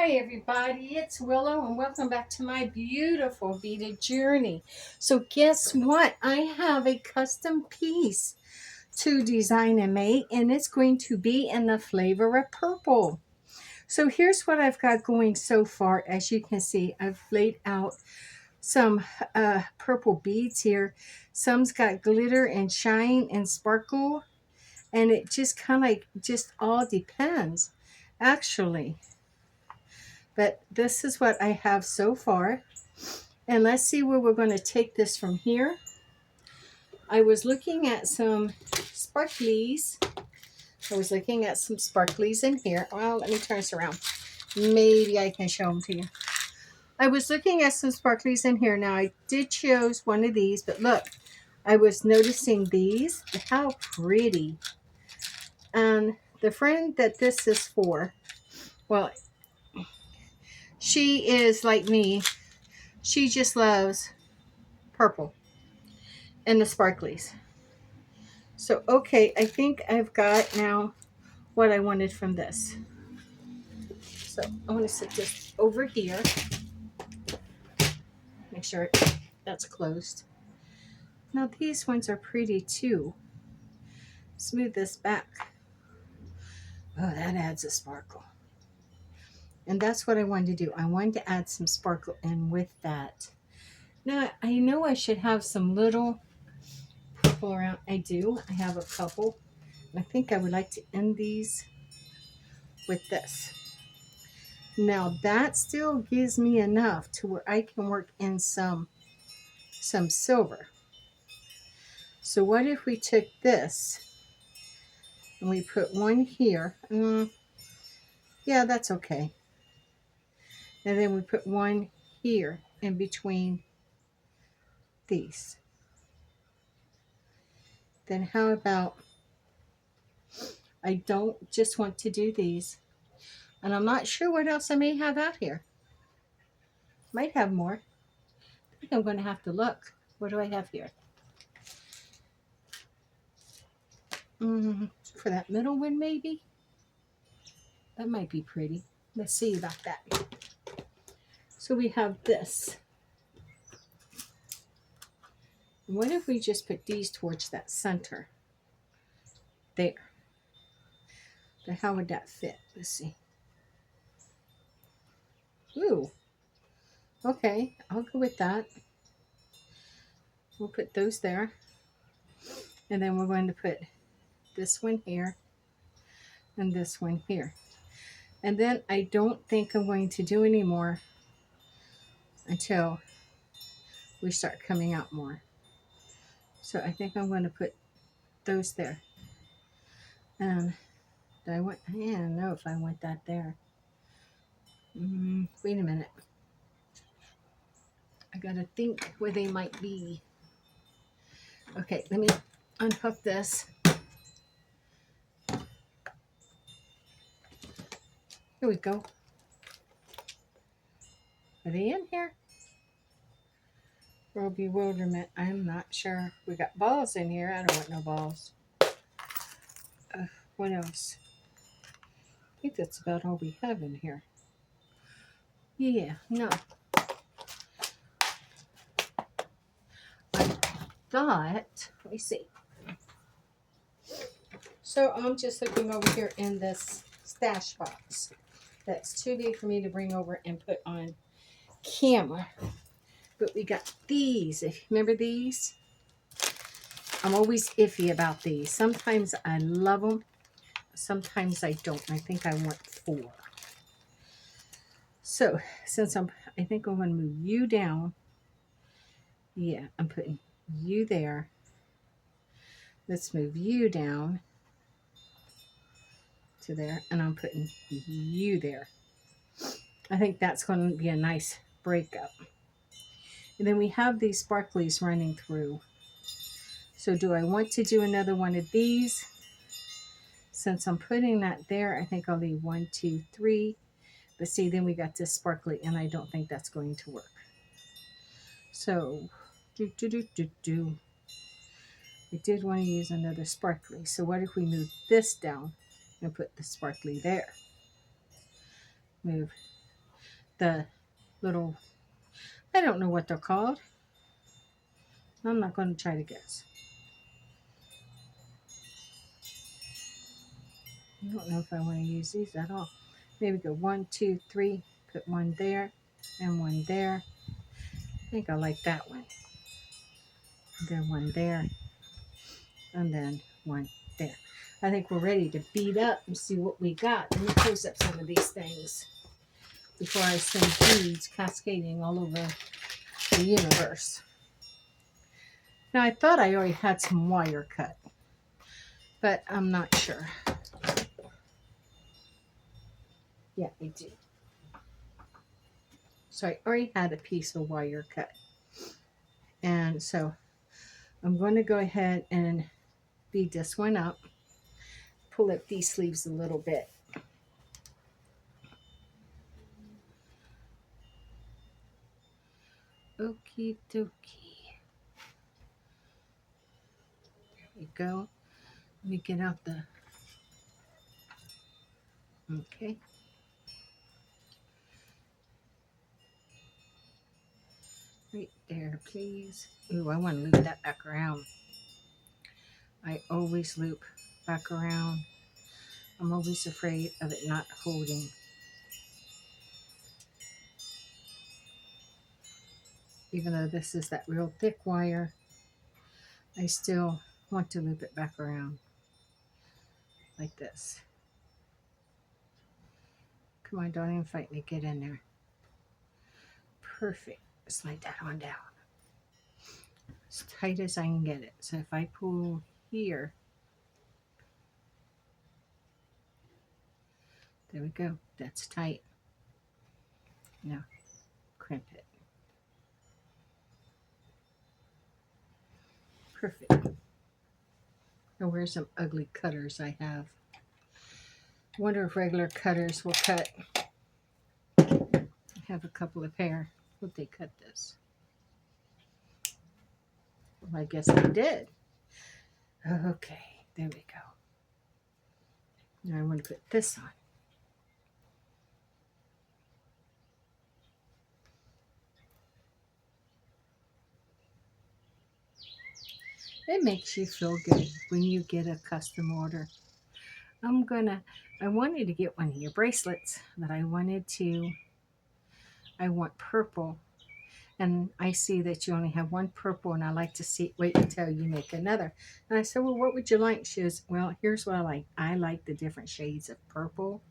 Hi everybody, it's Willow and welcome back to my beautiful beaded journey. So guess what? I have a custom piece to design and make, and it's going to be in the flavor of purple. So here's what I've got going so far. As you can see, I've laid out some purple beads here. Some's got glitter and shine and sparkle, and it just kind of like just all depends actually. But this is what I have so far. And let's see where we're going to take this from here. I was looking at some sparklies. In here. Well, let me turn this around. Maybe I can show them to you. I was looking at some sparklies in here. Now, I did choose one of these, but look, I was noticing these. How pretty. And the friend that this is for, well, she is like me. She just loves purple and the sparklies. So, okay, I think I've got now what I wanted from this. So I want to set this over here. Make sure that's closed. Now these ones are pretty too. Smooth this back. Oh, that adds a sparkle. And that's what I wanted to do. I wanted to add some sparkle in with that. Now, I know I should have some little purple around. I do. I have a couple. I think I would like to end these with this. Now that still gives me enough to where I can work in some silver. So what if we took this and we put one here? Yeah, that's okay. And then we put one here in between these. Then how about, I don't just want to do these. And I'm not sure what else I may have out here. Might have more. I think I'm going to have to look. What do I have here? For that middle one, maybe? That might be pretty. Let's see about that. So we have this. What if we just put these towards that center? There. But how would that fit? Let's see. Ooh. Okay, I'll go with that. We'll put those there. And then we're going to put this one here and this one here. And then I don't think I'm going to do any more until we start coming out more. So I think I'm going to put those there. And do I don't know if I want that there. Wait a minute. I got to think where they might be. Okay, let me unhook this. Here we go. Are they in here? Or bewilderment? I'm not sure. We got balls in here. I don't want no balls. What else? I think that's about all we have in here. Yeah, no. I thought, let me see. So I'm just looking over here in this stash box. That's too big for me to bring over and put on camera. But we got these. If you remember these, I'm always iffy about these. Sometimes I love them. Sometimes I don't. I think I want 4. So since I think I'm going to move you down. Yeah, I'm putting you there. Let's move you down to there. And I'm putting you there. I think that's going to be a nice breakup. And then we have these sparklies running through. So do I want to do another one of these? Since I'm putting that there, I think I'll leave 1, 2, 3. But see, then we got this sparkly, and I don't think that's going to work. So, I did want to use another sparkly. So what if we move this down and put the sparkly there? Move the little, I don't know what they're called. I'm not going to try to guess. I don't know if I want to use these at all. Maybe go 1, 2, 3, put one there and one there. I think I like that one. And then one there and then one there. I think we're ready to beat up and see what we got. Let me close up some of these things before I send beads cascading all over the universe. Now, I thought I already had some wire cut, but I'm not sure. Yeah, I do. So I already had a piece of wire cut. And so I'm going to go ahead and bead this one up. Pull up these sleeves a little bit. Okie dokie. There we go. Let me get out the... Okay. Right there, please. Ooh, I want to loop that back around. I always loop back around. I'm always afraid of it not holding. Even though this is that real thick wire, I still want to loop it back around like this. Come on, don't even fight me. Get in there. Perfect. Slide that on down. As tight as I can get it. So if I pull here, there we go. That's tight. Now, crimp it. Perfect. Now, where's some ugly cutters I have? I wonder if regular cutters will cut. I have a couple of pair. Would they cut this? Well, I guess they did. Okay, there we go. Now I want to put this on. It makes you feel good when you get a custom order. I wanted to get one of your bracelets, but I want purple. And I see that you only have one purple, and I like to wait until you make another. And I said, well, what would you like? She goes, well, here's what I like. I like the different shades of purple.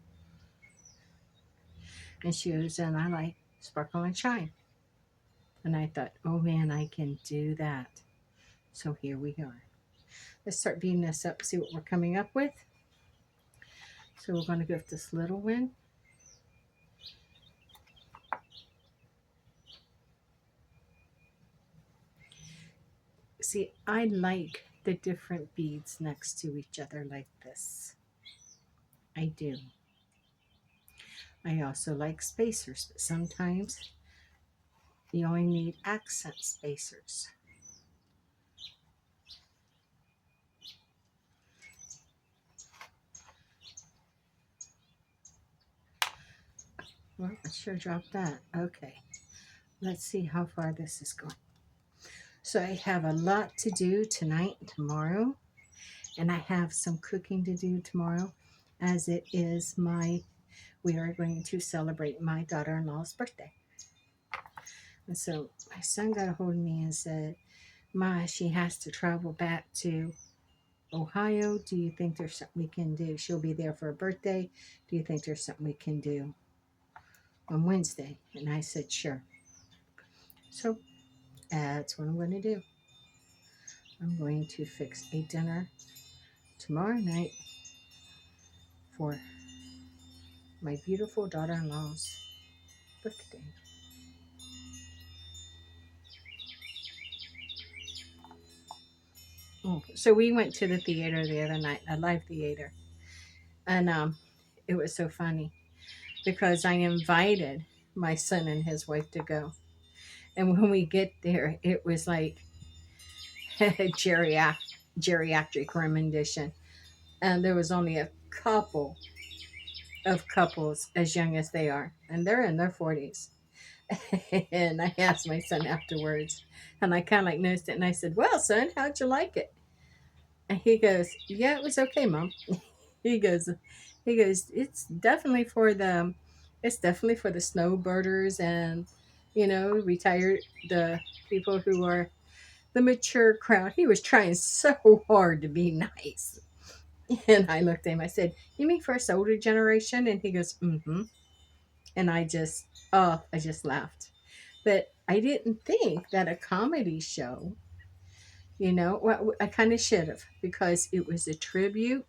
And she goes, and I like sparkle and shine. And I thought, oh man, I can do that. So here we are. Let's start beating this up, see what we're coming up with. So we're going to go with this little one. See, I like the different beads next to each other like this. I do. I also like spacers, but sometimes you only need accent spacers. Well, I sure dropped that. Okay, let's see how far this is going. So I have a lot to do tonight and tomorrow, and I have some cooking to do tomorrow, as it is we are going to celebrate my daughter-in-law's birthday. And so my son got a hold of me and said, Ma, she has to travel back to Ohio. Do you think there's something we can do? She'll be there for her birthday. Do you think there's something we can do on Wednesday? And I said, sure. So that's what I'm going to do. I'm going to fix a dinner tomorrow night for my beautiful daughter-in-law's birthday. Oh, so we went to the theater the other night, a live theater. And it was so funny because I invited my son and his wife to go. And when we get there, it was like a geriatric rendition. And there was only a couple of couples as young as they are, and they're in their 40s. And I asked my son afterwards, and I kind of like noticed it, and I said, "Well, son, how'd you like it?" And he goes, "Yeah, it was okay, Mom." He goes, it's definitely for the snowbirders and retired the people who are the mature crowd. He was trying so hard to be nice. And I looked at him, I said, "You mean for us older generation?" And he goes, "Mm-hmm." And I just laughed. But I didn't think that a comedy show, well, I kind of should have, because it was a tribute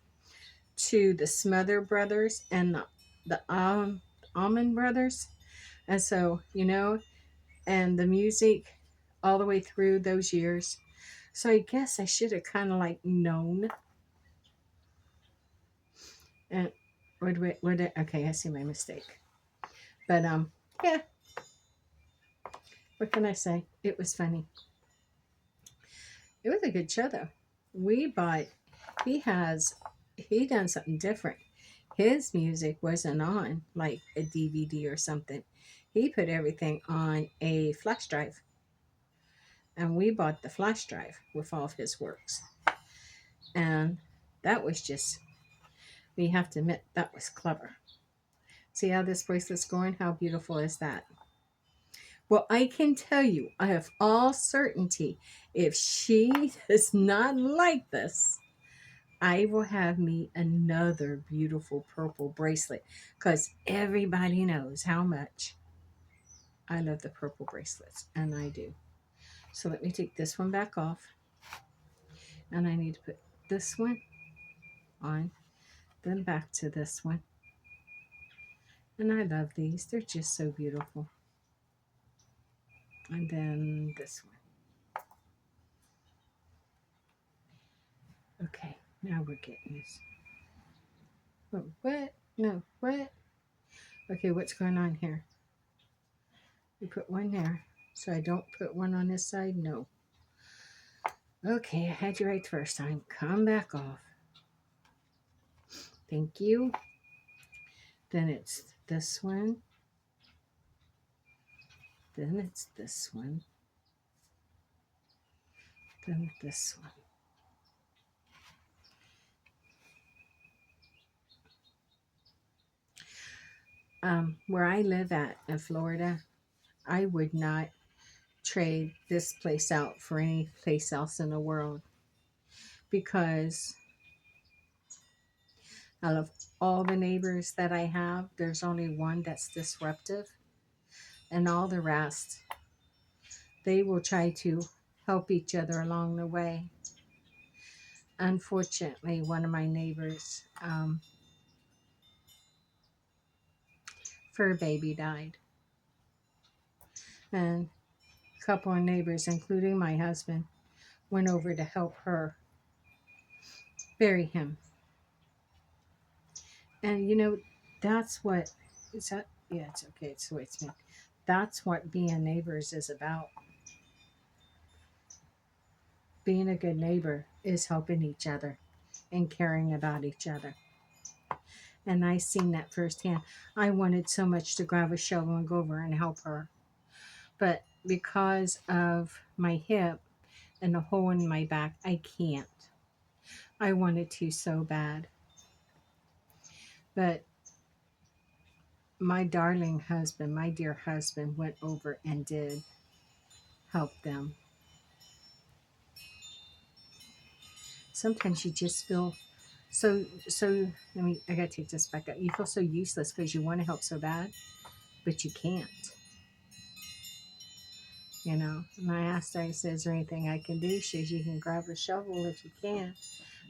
to the Smother Brothers and the Almond Brothers. And so, and the music all the way through those years. So I guess I should have kind of like known. And okay, I see my mistake. But yeah, what can I say? It was funny. It was a good show though. We bought. He has. He done something different. His music wasn't on like a DVD or something. He put everything on a flash drive, and we bought the flash drive with all of his works. And that was just. We have to admit that was clever. See how this bracelet's going? How beautiful is that? Well, I can tell you, I have all certainty, if she does not like this, I will have me another beautiful purple bracelet, because everybody knows how much I love the purple bracelets, and I do. So let me take this one back off, and I need to put this one on, then back to this one. And I love these, they're just so beautiful. And then this one. Okay, now we're getting this. Oh, what? No, what? Okay, what's going on here? We put one there, so I don't put one on this side? No. Okay, I had you right the first time. Come back off. Thank you. Then it's this one. Then it's this one. Then this one. Where I live at in Florida, I would not trade this place out for any place else in the world, because out of all the neighbors that I have, there's only one that's disruptive, and all the rest, they will try to help each other along the way. Unfortunately, one of my neighbors, fur baby died, and a couple of neighbors, including my husband, went over to help her bury him. And that's what is that. Yeah, it's okay. It's the way it's been. That's what being neighbors is about. Being a good neighbor is helping each other and caring about each other. And I seen that firsthand. I wanted so much to grab a shovel and go over and help her, but because of my hip and the hole in my back, I can't. I wanted to so bad, but my darling husband, my dear husband, went over and did help them. Sometimes you just feel so. I gotta take this back up. You feel so useless because you want to help so bad, but you can't. And I asked her, I said, "Is there anything I can do?" She says, "You can grab a shovel if you can."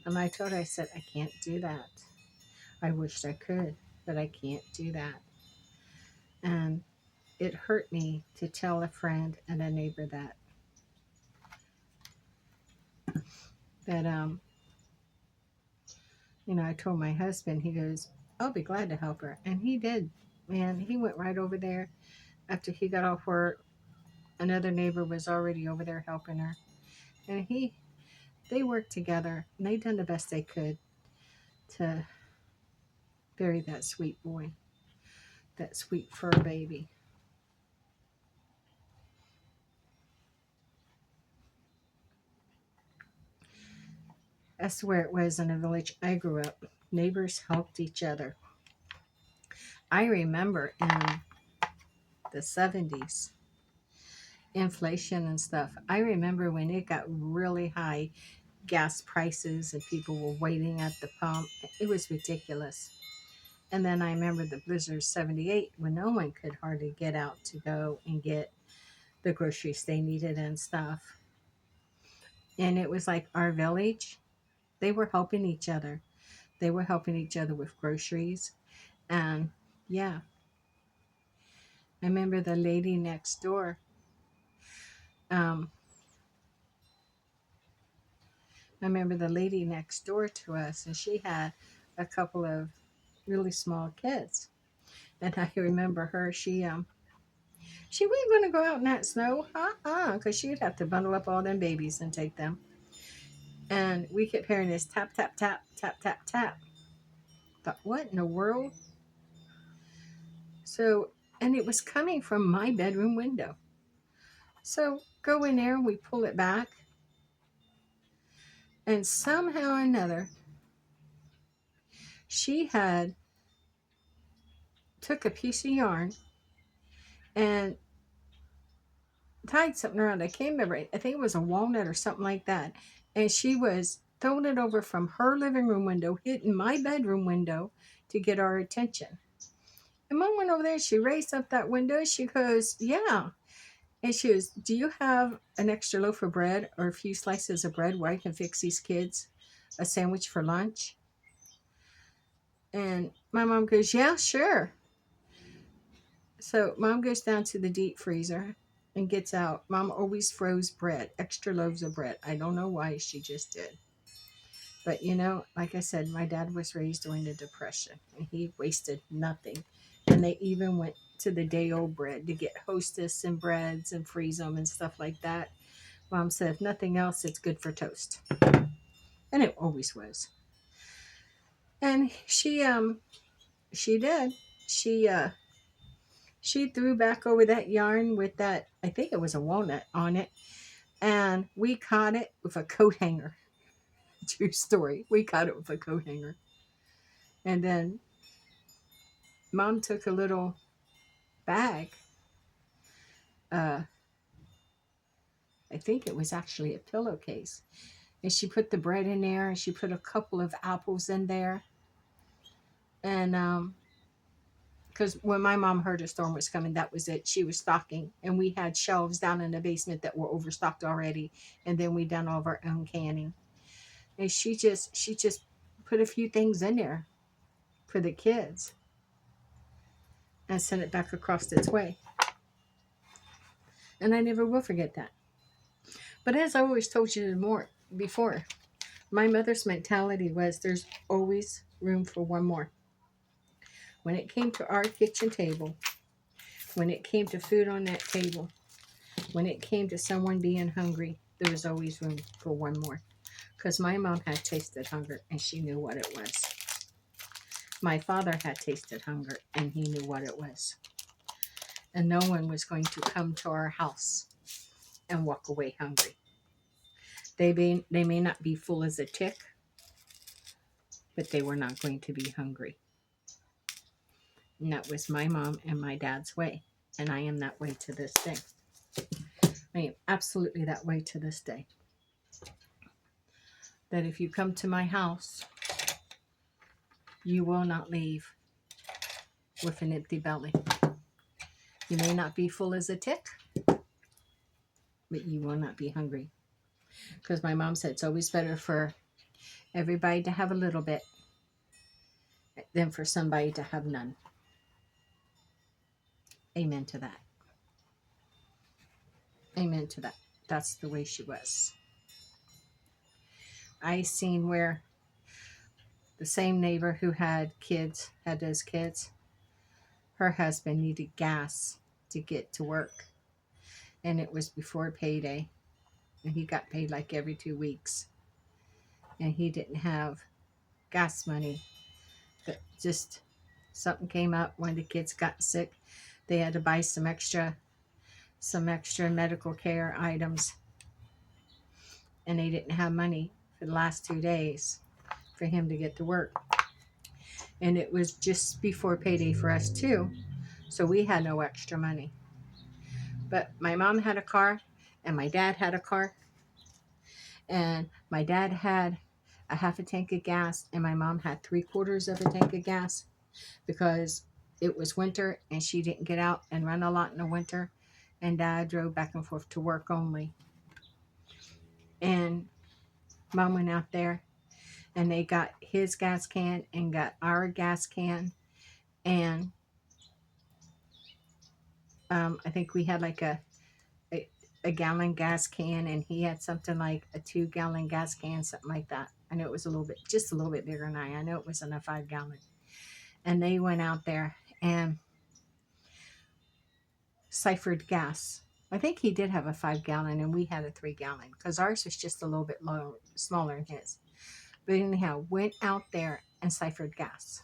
And I told her, I said, "I can't do that. I wished I could, but I can't do that." And it hurt me to tell a friend and a neighbor that. But I told my husband, he goes, "I'll be glad to help her." And he did. Man, he went right over there after he got off work. Another neighbor was already over there helping her. And they worked together, and they done the best they could to Bury that sweet boy, that sweet fur baby. That's where it was in the village I grew up. Neighbors helped each other. I remember in the 70s, inflation and stuff. I remember when it got really high, gas prices, and people were waiting at the pump. It was ridiculous. And then I remember the blizzard of 78 when no one could hardly get out to go and get the groceries they needed and stuff. And it was like our village, they were helping each other. They were helping each other with groceries. And yeah, I remember the lady next door. Um, I remember the lady next door to us, and she had a couple of really small kids. And I remember her. She wasn't going to go out in that snow, because she'd have to bundle up all them babies and take them. And we kept hearing this tap, tap, tap, tap, tap, tap. Thought, what in the world? So, and it was coming from my bedroom window. So go in there and we pull it back. And somehow or another, she had took a piece of yarn and tied something around. I can't remember. I think it was a walnut or something like that. And she was throwing it over from her living room window, hitting my bedroom window to get our attention. And Mom went over there. She raised up that window. She goes, yeah. And she goes, do you have an extra loaf of bread or a few slices of bread where I can fix these kids a sandwich for lunch? And my mom goes, yeah, sure. So Mom goes down to the deep freezer and gets out. Mom always froze bread, extra loaves of bread. I don't know why, she just did. But like I said, my dad was raised during the Depression and he wasted nothing. And they even went to the day old bread to get Hostess and breads and freeze them and stuff like that. Mom said, if nothing else, it's good for toast. And it always was. And she did. She threw back over that yarn with that, I think it was a walnut on it, and we caught it with a coat hanger. True story. We caught it with a coat hanger. And then Mom took a little bag. Uh, I think it was actually a pillowcase. And she put the bread in there and she put a couple of apples in there. And because when my mom heard a storm was coming, that was it. She was stocking, and we had shelves down in the basement that were overstocked already. And then we done all of our own canning. And she just put a few things in there for the kids and sent it back across its way. And I never will forget that. But as I always told you more before, my mother's mentality was there's always room for one more. When it came to our kitchen table, when it came to food on that table, when it came to someone being hungry, there was always room for one more. Because my mom had tasted hunger and she knew what it was. My father had tasted hunger and he knew what it was. And no one was going to come to our house and walk away hungry. They may not be full as a tick, but they were not going to be hungry. And that was my mom and my dad's way. And I am that way to this day. I am absolutely that way to this day. That if you come to my house, you will not leave with an empty belly. You may not be full as a tick, but you will not be hungry. Because my mom said it's always better for everybody to have a little bit than for somebody to have none. Amen to that. Amen to that. That's the way she was. I seen where the same neighbor who had those kids, her husband needed gas to get to work. And it was before payday. And he got paid like every 2 weeks. And he didn't have gas money. But just something came up. One of the kids got sick. They had to buy some extra medical care items, and they didn't have money for the last 2 days for him to get to work. And it was just before payday for us too, so we had no extra money. But my mom had a car, and my dad had a car, and my dad had a half a tank of gas, and my mom had 3/4 of a tank of gas, because it was winter and she didn't get out and run a lot in the winter, and Dad drove back and forth to work only. And Mom went out there, and they got his gas can and got our gas can, and I think we had like a gallon gas can, and he had something like a 2-gallon gas can, something like that. I know it was just a little bit bigger than I know it wasn't a 5-gallon. And they went out there and ciphered gas. I think he did have a 5-gallon, and we had a 3-gallon, because ours was just a little bit smaller than his. But anyhow, went out there and ciphered gas,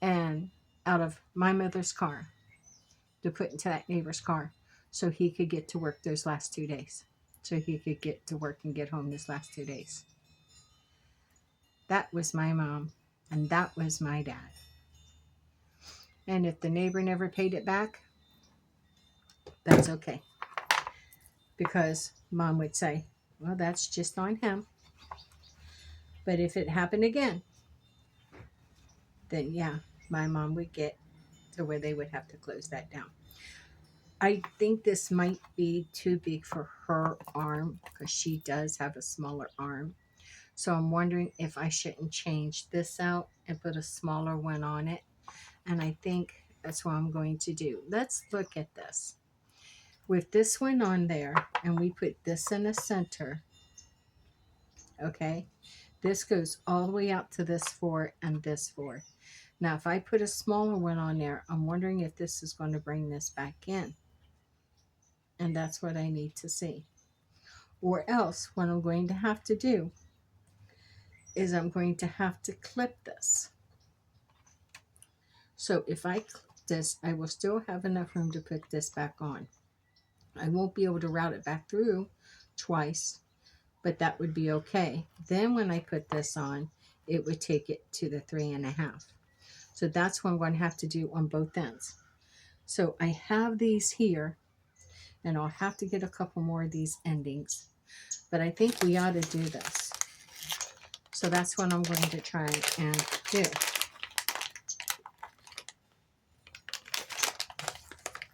and out of my mother's car to put into that neighbor's car, so he could get to work those last 2 days. So he could get to work and get home those last 2 days. That was my mom, and that was my dad. And if the neighbor never paid it back, that's okay. Because Mom would say, well, that's just on him. But if it happened again, then yeah, my mom would get to where they would have to close that down. I think this might be too big for her arm, because she does have a smaller arm. So I'm wondering if I shouldn't change this out and put a smaller one on it. And I think that's what I'm going to do. Let's look at this. With this one on there, and we put this in the center, okay? This goes all the way out to this 4 and this 4. Now, if I put a smaller one on there, I'm wondering if this is going to bring this back in. And that's what I need to see. Or else, what I'm going to have to do is I'm going to have to clip this. So if I clip this, I will still have enough room to put this back on. I won't be able to route it back through twice, but that would be okay. Then when I put this on, it would take it to the 3.5. So that's what I'm going to have to do on both ends. So I have these here, and I'll have to get a couple more of these endings, but I think we ought to do this. So that's what I'm going to try and do.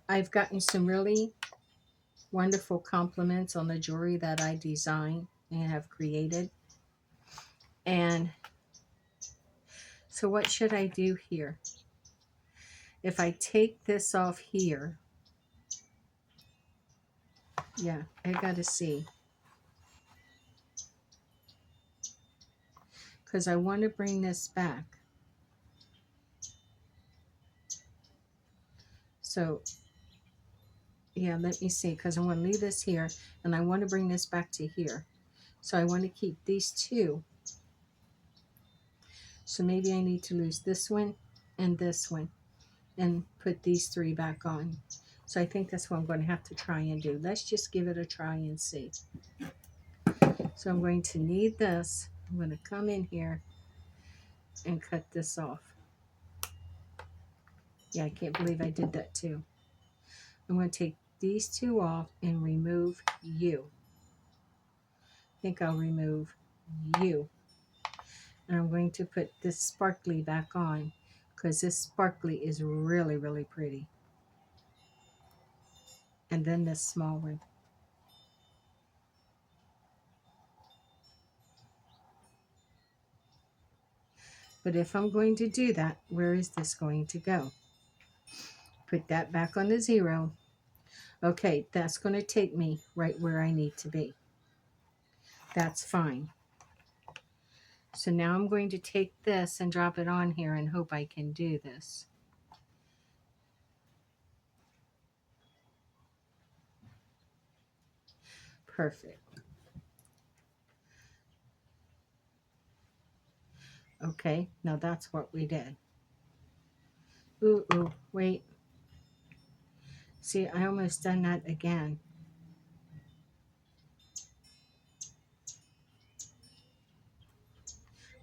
I've gotten some really wonderful compliments on the jewelry that I design and have created. And so what should I do here? If I take this off here, yeah, I gotta see. Because I want to bring this back. So, yeah, let me see. Because I want to leave this here, and I want to bring this back to here. So I want to keep these two. So maybe I need to lose this one and this one, and put these 3 back on. So I think that's what I'm going to have to try and do. Let's just give it a try and see. So I'm going to need this. I'm going to come in here and cut this off. Yeah, I can't believe I did that too. I'm going to take these 2 off and remove you. I think I'll remove you. And I'm going to put this sparkly back on, because this sparkly is really, really pretty. And then this small one. But if I'm going to do that, where is this going to go? Put that back on the 0. Okay, that's going to take me right where I need to be. That's fine. So now I'm going to take this and drop it on here and hope I can do this. Perfect. Okay, now that's what we did. Ooh, ooh, wait. See, I almost done that again.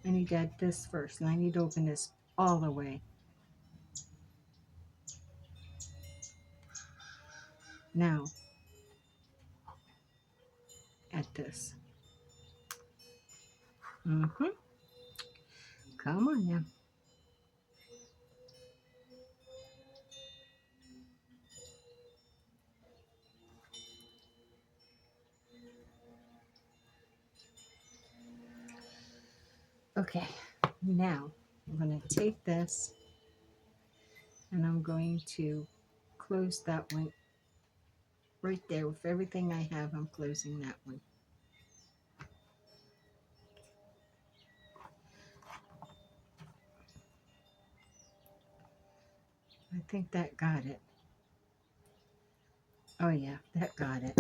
I need to add this first, and I need to open this all the way. Now, add this. Mm-hmm. Come on now. Okay, now I'm going to take this and I'm going to close that one right there. With everything I have, I'm closing that one. I think that got it. Oh yeah, that got it.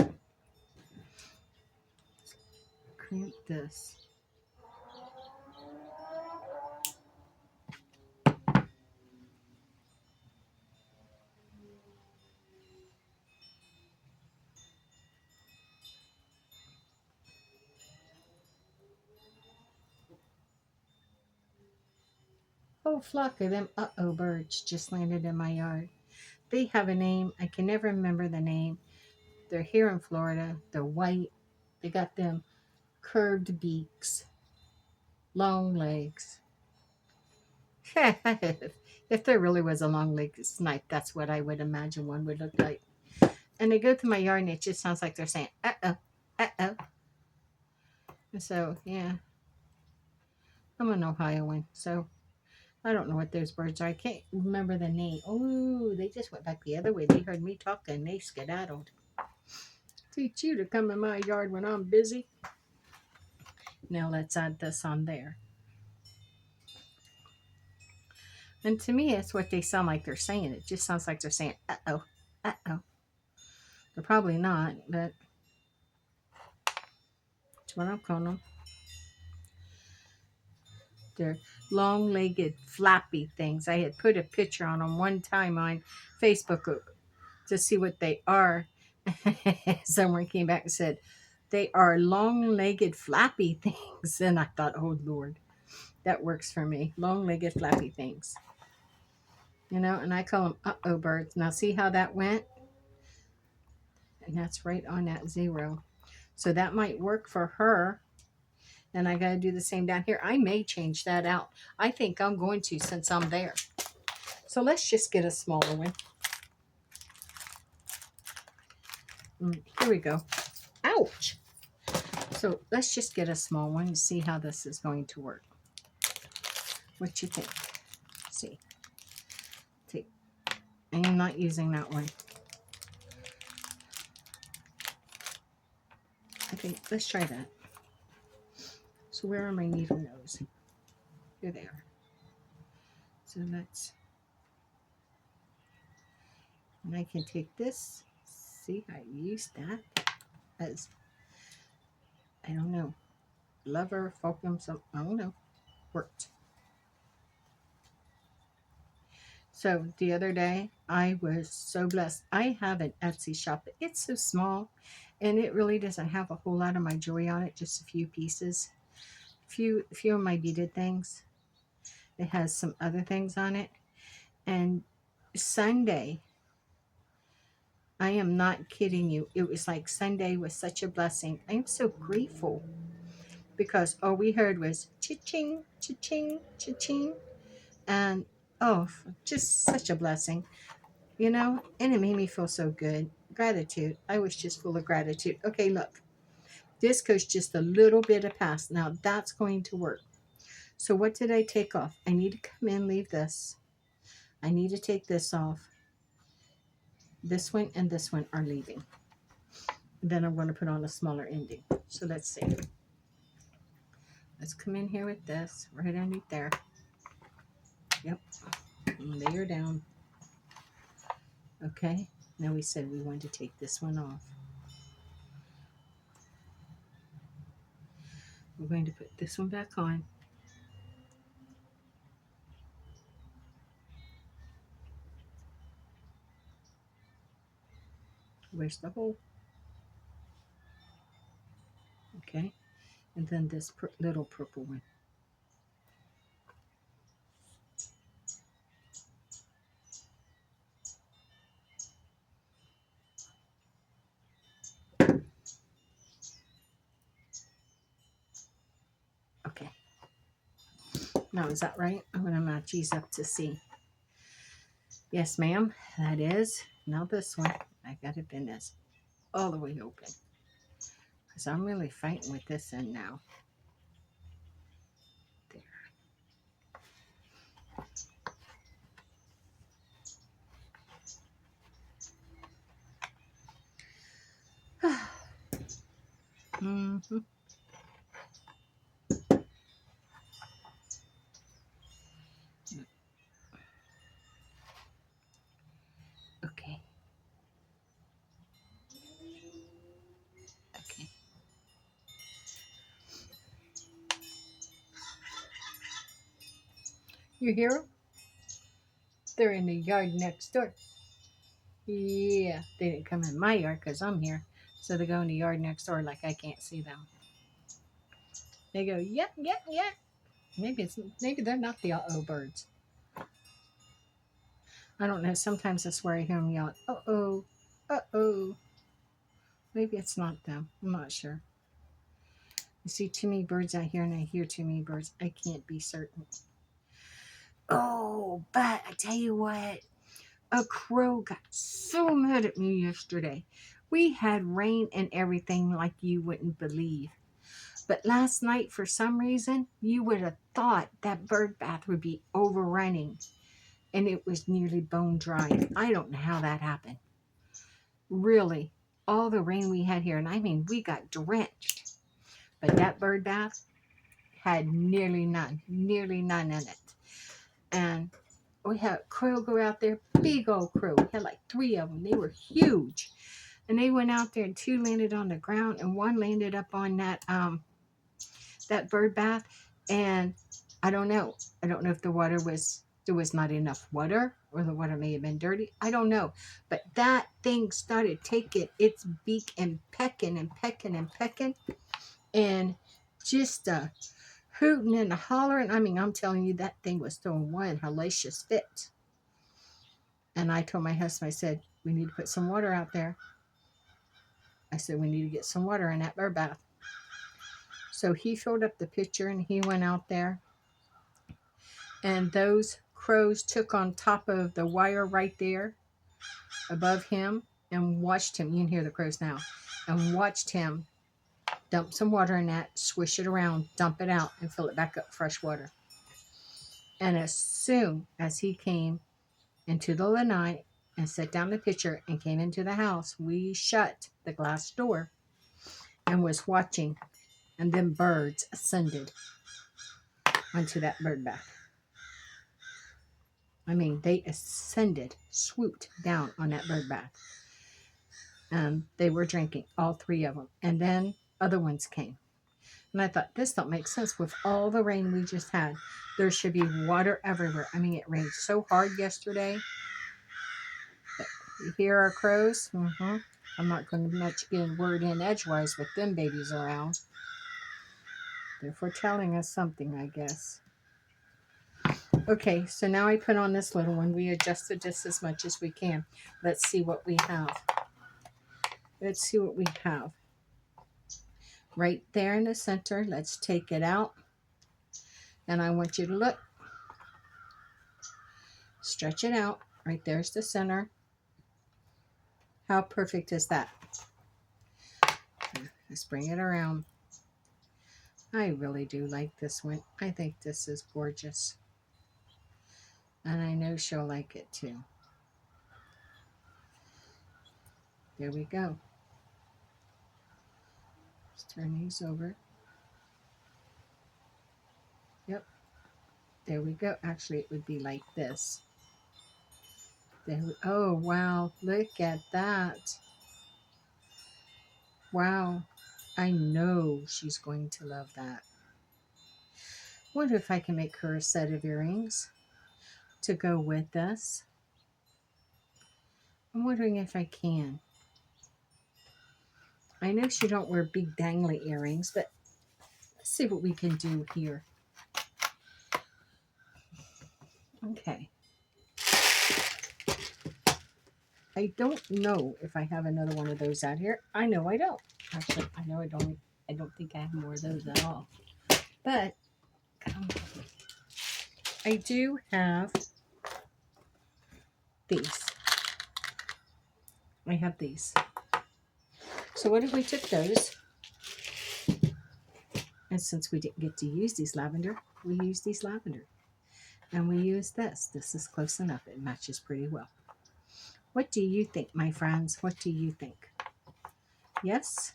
Crimp this. Oh, flock of them uh-oh birds just landed in my yard. They have a name. I can never remember the name. They're here in Florida. They're white. They got them curved beaks, long legs. If there really was a long-legged snipe, that's what I would imagine one would look like. And they go through my yard and it just sounds like they're saying, uh-oh, uh-oh. So, yeah, I'm an Ohioan, so I don't know what those birds are. I can't remember the name. Oh, they just went back the other way. They heard me talking and they skedaddled. Teach you to come in my yard when I'm busy. Now let's add this on there. And to me, it's what they sound like they're saying. It just sounds like they're saying, uh-oh, uh-oh. They're probably not, but that's what I'm calling them. They're long-legged, flappy things. I had put a picture on them one time on Facebook to see what they are. Someone came back and said, they are long-legged, flappy things. And I thought, oh, Lord, that works for me. Long-legged, flappy things. You know, and I call them uh-oh birds. Now, see how that went? And that's right on that 0. So that might work for her. And I got to do the same down here. I may change that out. I think I'm going to since I'm there. So let's just get a smaller one. Here we go. Ouch. So let's just get a small one to see how this is going to work. What you think? See. Take. I am not using that one. I think, let's try that. So where are my needle nose? Here they are. So let's, and I can take this. See, I used that as, I don't know, lever, fulcrum, some, I don't know, worked. So the other day, I was so blessed. I have an Etsy shop. It's so small, and it really doesn't have a whole lot of my jewelry on it, just a few pieces. Few of my beaded things. It has some other things on it. And Sunday, I am not kidding you. It was like Sunday was such a blessing. I am so grateful because all we heard was cha-ching, cha-ching, cha-ching. And oh, just such a blessing, you know? And it made me feel so good. Gratitude. I was just full of gratitude. Okay, look. This goes just a little bit of past. Now that's going to work. So what did I take off? I need to come in, leave this. I need to take this off. This one and this one are leaving. Then I'm going to put on a smaller ending. So let's see. Let's come in here with this right underneath there. Yep. And layer down. Okay. Now we said we wanted to take this one off. We're going to put this one back on. Where's the hole? Okay. And then this little purple one. Okay. Now, is that right? I'm going to match these up to see. Yes, ma'am. That is. Now this one, I got to bend this all the way open. Because I'm really fighting with this end now. There. Mm-hmm. Okay. Okay. You hear them? They're in the yard next door. Yeah. They didn't come in my yard because I'm here. So they go in the yard next door like I can't see them. They go, yep, yep, yep. Maybe they're not the uh-oh birds. I don't know. Sometimes I swear I hear them yelling, uh-oh, uh-oh. Maybe it's not them. I'm not sure. I see too many birds out here and I hear too many birds. I can't be certain. Oh, but I tell you what, a crow got so mad at me yesterday. We had rain and everything like you wouldn't believe. But last night, for some reason, you would have thought that bird bath would be overrunning. And it was nearly bone dry. I don't know how that happened. Really, all the rain we had here, and I mean, we got drenched. But that bird bath had nearly none in it. And we had a crow go out there, big old crow. We had like 3 of them. They were huge. And they went out there and 2 landed on the ground and 1 landed up on that bird bath. And I don't know. I don't know if there was not enough water or the water may have been dirty. I don't know. But that thing started taking its beak and pecking and pecking and pecking. And just hooting and hollering. I mean, I'm telling you, that thing was throwing one hellacious fit. And I told my husband, I said, we need to put some water out there. I said, we need to get some water in that bird bath. So he filled up the pitcher and he went out there. And those crows took on top of the wire right there above him and watched him. You can hear the crows now. And watched him dump some water in that, swish it around, dump it out, and fill it back up with fresh water. And as soon as he came into the lanai and set down the pitcher and came into the house, we shut the glass door and was watching. And then birds ascended onto that bird bath. I mean, they ascended, swooped down on that bird bath. And they were drinking, all 3 of them. And then other ones came. And I thought, this don't make sense. With all the rain we just had, there should be water everywhere. I mean, it rained so hard yesterday. But you hear our crows? Mm-hmm. I'm not going to much get a word in edgewise with them babies around. They're foretelling us something, I guess. Okay, so now I put on this little one. We adjusted this as much as we can. Let's see what we have. Let's see what we have. Right there in the center, let's take it out. And I want you to look. Stretch it out. Right there's the center. How perfect is that? Let's bring it around. I really do like this one. I think this is gorgeous. And I know she'll like it too. There we go. Let's turn these over. Yep. There we go. Actually, it would be like this. Oh, wow. Look at that. Wow. I know she's going to love that. Wonder if I can make her a set of earrings to go with this. I'm wondering if I can. I know she don't wear big dangly earrings, but let's see what we can do here. Okay. I don't know if I have another one of those out here. I know I don't. Actually, I know I don't. I don't think I have more of those at all. But I do have these. I have these. So what if we took those? And since we didn't get to use these lavender, we use these lavender. And we use this. This is close enough. It matches pretty well. What do you think, my friends? What do you think? Yes?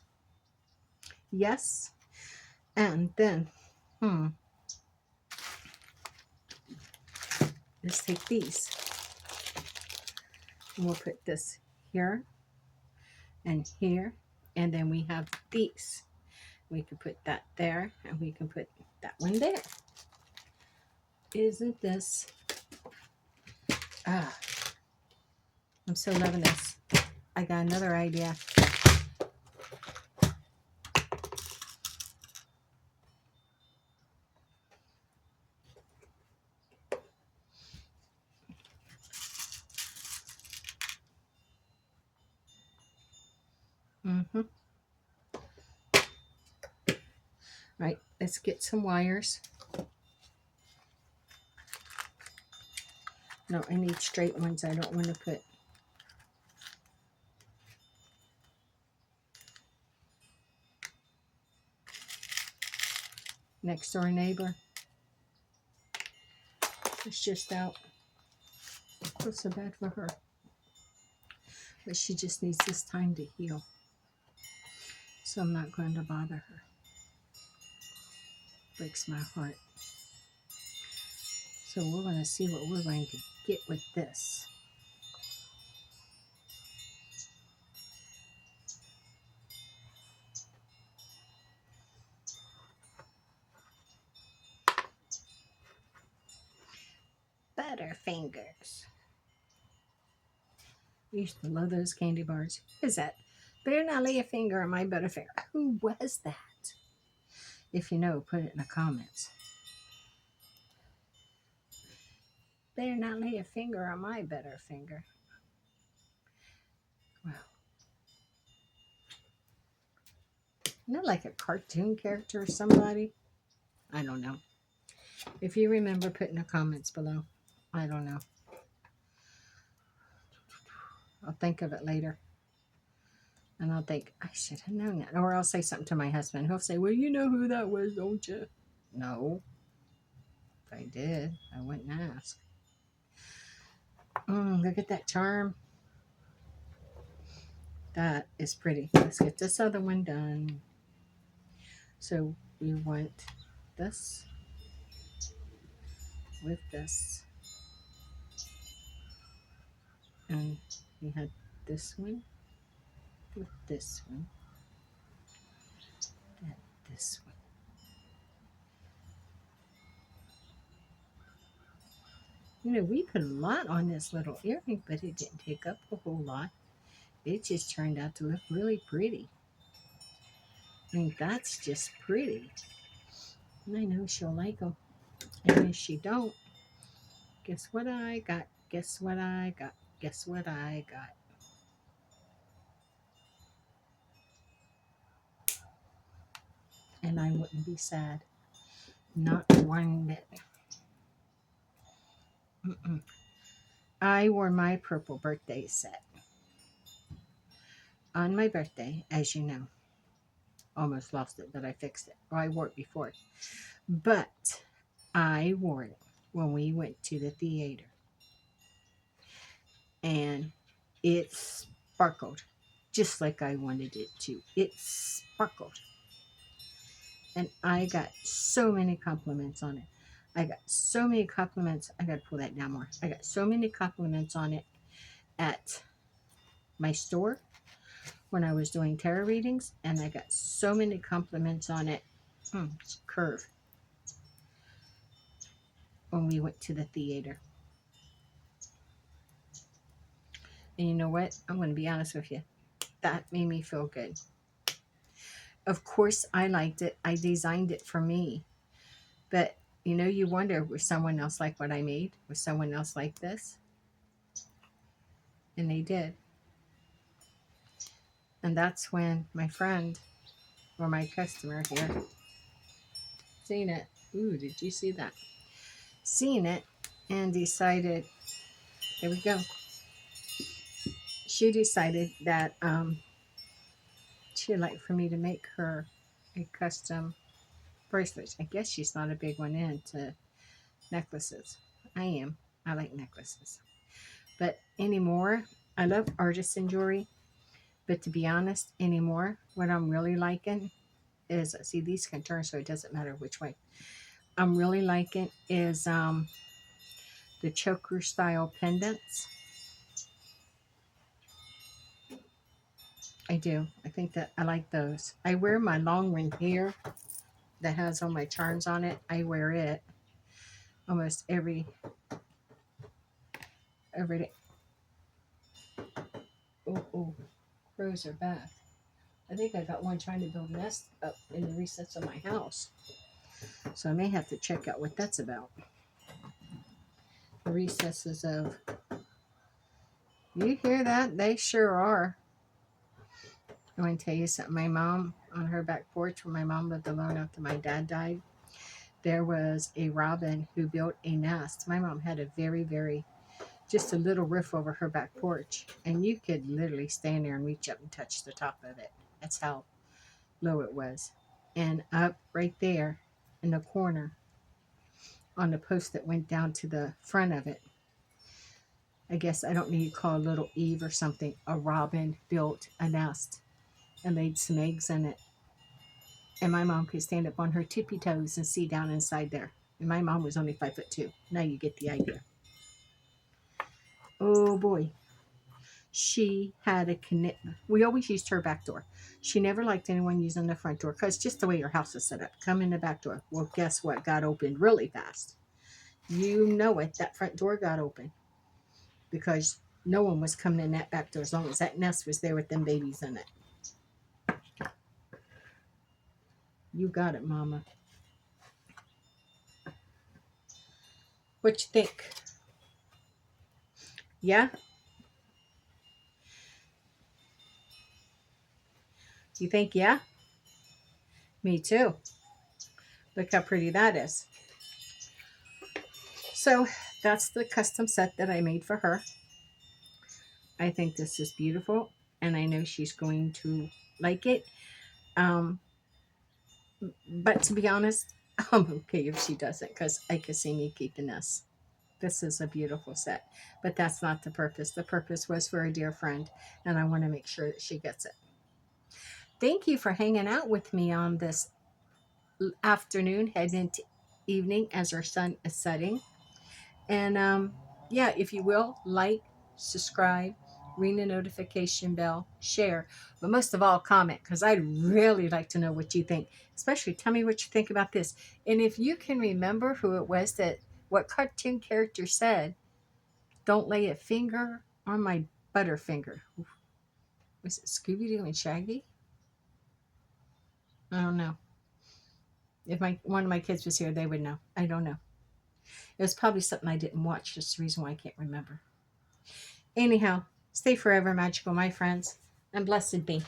Yes? And then, let's take these. And we'll put this here and here. And then we have these. We can put that there, and we can put that one there. Isn't this? Ah, I'm so loving this. I got another idea. Right, let's get some wires. No, I need straight ones. I don't want to put. Next door neighbor. It's just out. What's so bad for her? But she just needs this time to heal. So I'm not going to bother her. Breaks my heart. So we're going to see what we're going to get with this. Butterfingers. I used to love those candy bars. Who is that? Better not lay a finger on my Butterfinger. Who was that? If you know, put it in the comments. Better not lay a finger on my Butterfinger. Wow. Isn't that like a cartoon character or somebody? I don't know. If you remember, put in the comments below. I don't know. I'll think of it later. And I'll think, I should have known that. Or I'll say something to my husband. He'll say, well, you know who that was, don't you? No. If I did, I wouldn't ask. Look at that charm. That is pretty. Let's get this other one done. So we want this with this. And we had this one with this one. And this one. You know, we put a lot on this little earring, but it didn't take up a whole lot. It just turned out to look really pretty. I mean, that's just pretty. And I know she'll like them. And if she don't, guess what I got? Guess what I got? Guess what I got? And I wouldn't be sad. Not one bit. I wore my purple birthday set on my birthday, as you know. Almost lost it, but I fixed it. Well, I wore it before. But I wore it when we went to the theater. And it sparkled just like I wanted it to. It sparkled. And I got so many compliments on it. I got so many compliments. I got to pull that down more. I got so many compliments on it at my store when I was doing tarot readings. And I got so many compliments on it. Curve. When we went to the theater. And you know what? I'm going to be honest with you. That made me feel good. Of course, I liked it. I designed it for me. But, you know, you wonder, was someone else like what I made? Was someone else like this? And they did. And that's when my friend or my customer here seen it. Ooh, did you see that? Seen it and decided, there we go. She decided that she'd like for me to make her a custom bracelet. I guess she's not a big one into necklaces. I am. I like necklaces. But anymore, I love artisan jewelry. But to be honest, anymore, what I'm really liking is, see, these can turn so it doesn't matter which way. I'm really liking is the choker style pendants. I do. I think that I like those. I wear my long one here that has all my charms on it. I wear it almost every day. Oh, oh, crows are back. I think I got one trying to build a nest up in the recess of my house. So I may have to check out what that's about. The recesses of... You hear that? They sure are. I want to tell you something. My mom, on her back porch, when my mom lived alone after my dad died, there was a robin who built a nest. My mom had a very, just a little roof over her back porch. And you could literally stand there and reach up and touch the top of it. That's how low it was. And up right there in the corner on the post that went down to the front of it, I guess I don't need to call a little Eve or something, a robin built a nest and laid some eggs in it. And my mom could stand up on her tippy toes and see down inside there. And my mom was only 5'2". Now you get the idea. Oh boy. She had a connect. We always used her back door. She never liked anyone using the front door because just the way your house is set up. Come in the back door. Well, guess what? Got opened really fast. You know it. That front door got open because no one was coming in that back door as long as that nest was there with them babies in it. You got it, Mama. What you think? Yeah? You think yeah? Me too. Look how pretty that is. So that's the custom set that I made for her. I think this is beautiful and I know she's going to like it. But to be honest, I'm okay if she doesn't because I could see me keeping this. This is a beautiful set, but that's not the purpose. The purpose was for a dear friend, and I want to make sure that she gets it. Thank you for hanging out with me on this afternoon, heading into evening as our sun is setting. And yeah, if you will, like, subscribe, ring the notification bell, share, but most of all, comment because I'd really like to know what you think. Especially tell me what you think about this. And if you can remember who it was that, what cartoon character said, "Don't lay a finger on my butterfinger." Was it Scooby-Doo and Shaggy? I don't know. If one of my kids was here, they would know. I don't know. It was probably something I didn't watch. That's the reason why I can't remember. Anyhow, stay forever magical, my friends, and blessed be.